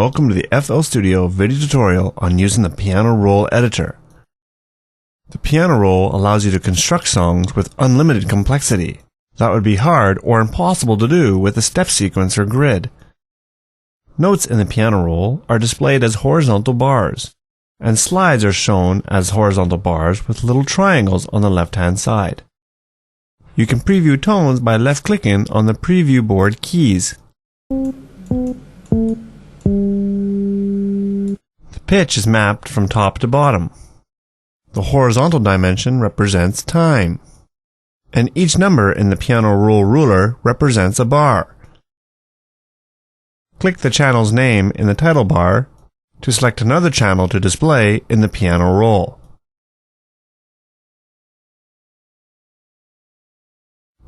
welcome to the FL Studio video tutorial on using the piano roll editor. The piano roll allows you to construct songs with unlimited complexity. That would be hard or impossible to do with a step sequence or grid. Notes in the piano roll are displayed as horizontal bars, and slides are shown as horizontal bars with little triangles on the left-hand side. You can preview tones by left-clicking on the preview board keys. The pitch is mapped from top to bottom. The horizontal dimension represents time, and each number in the piano roll ruler represents a bar. Click the channel's name in the title bar to select another channel to display in the piano roll.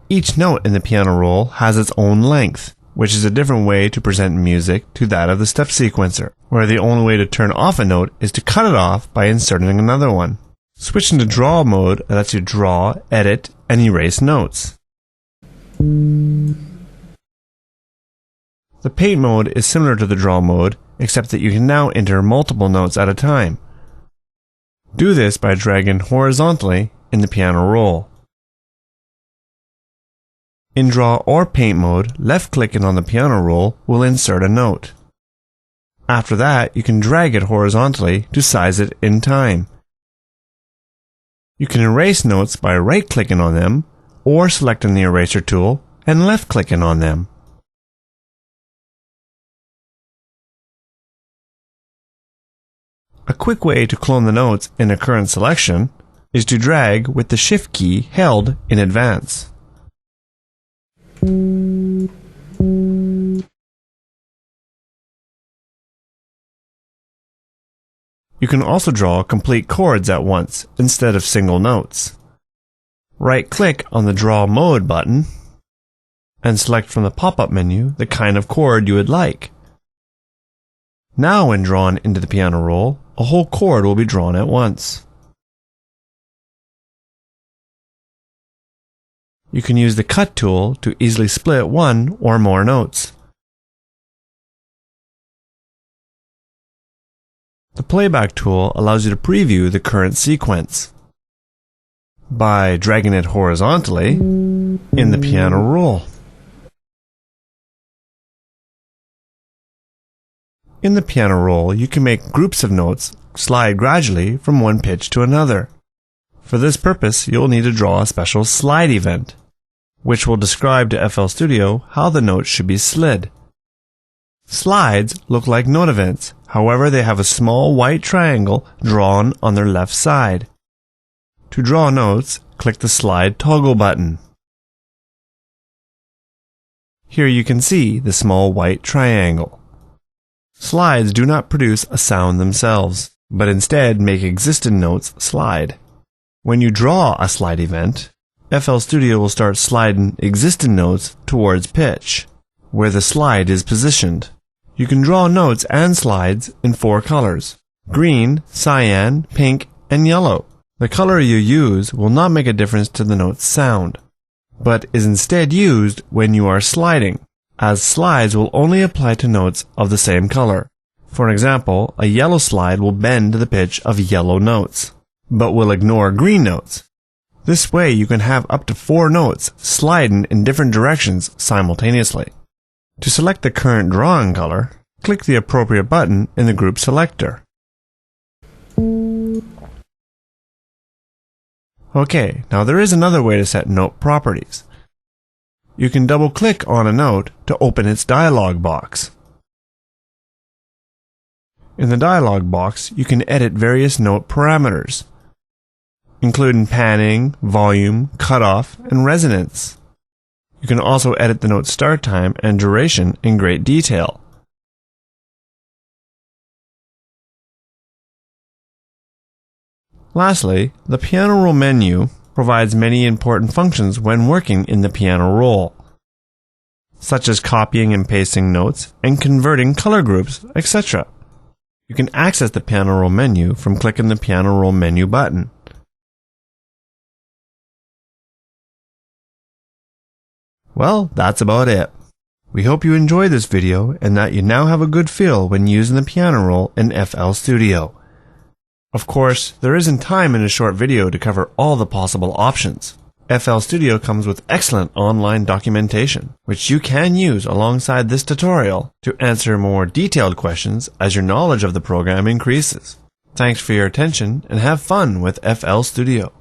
Each note in the piano roll has its own length, which is a different way to present music to that of the step sequencer, where the only way to turn off a note is to cut it off by inserting another one. Switching to draw mode lets you draw, edit, and erase notes. The paint mode is similar to the draw mode, except that you can now enter multiple notes at a time. Do this by dragging horizontally in the piano roll. In draw or paint mode, left-clicking on the piano roll will insert a note. After that, you can drag it horizontally to size it in time. You can erase notes by right-clicking on them, or selecting the eraser tool and left-clicking on them. A quick way to clone the notes in a current selection is to drag with the Shift key held in advance. You can also draw complete chords at once instead of single notes. Right-click on the Draw Mode button and select from the pop-up menu the kind of chord you would like. Now when drawn into the piano roll, a whole chord will be drawn at once. You can use the Cut tool to easily split one or more notes. The Playback tool allows you to preview the current sequence by dragging it horizontally in the piano roll. In the piano roll, you can make groups of notes slide gradually from one pitch to another. For this purpose, you'll need to draw a special slide event, which will describe to FL Studio how the notes should be slid. Slides look like note events, however they have a small white triangle drawn on their left side. To draw notes, click the Slide toggle button. Here you can see the small white triangle. Slides do not produce a sound themselves, but instead make existing notes slide. When you draw a slide event, FL Studio will start sliding existing notes towards pitch, where the slide is positioned. You can draw notes and slides in 4 colors: green, cyan, pink, and yellow. The color you use will not make a difference to the note's sound, but is instead used when you are sliding, as slides will only apply to notes of the same color. For example, a yellow slide will bend the pitch of yellow notes, but will ignore green notes. This way you can have up to 4 notes sliding in different directions simultaneously. To select the current drawing color, click the appropriate button in the group selector. Okay, now there is another way to set note properties. You can double-click on a note to open its dialog box. In the dialog box, you can edit various note parameters, including panning, volume, cutoff, and resonance. You can also edit the note's start time and duration in great detail. Lastly, the piano roll menu provides many important functions when working in the piano roll, such as copying and pasting notes and converting color groups, etc. You can access the piano roll menu from clicking the piano roll menu button. Well, that's about it. We hope you enjoyed this video and that you now have a good feel when using the piano roll in FL Studio. Of course, there isn't time in a short video to cover all the possible options. FL Studio comes with excellent online documentation, which you can use alongside this tutorial to answer more detailed questions as your knowledge of the program increases. Thanks for your attention and have fun with FL Studio.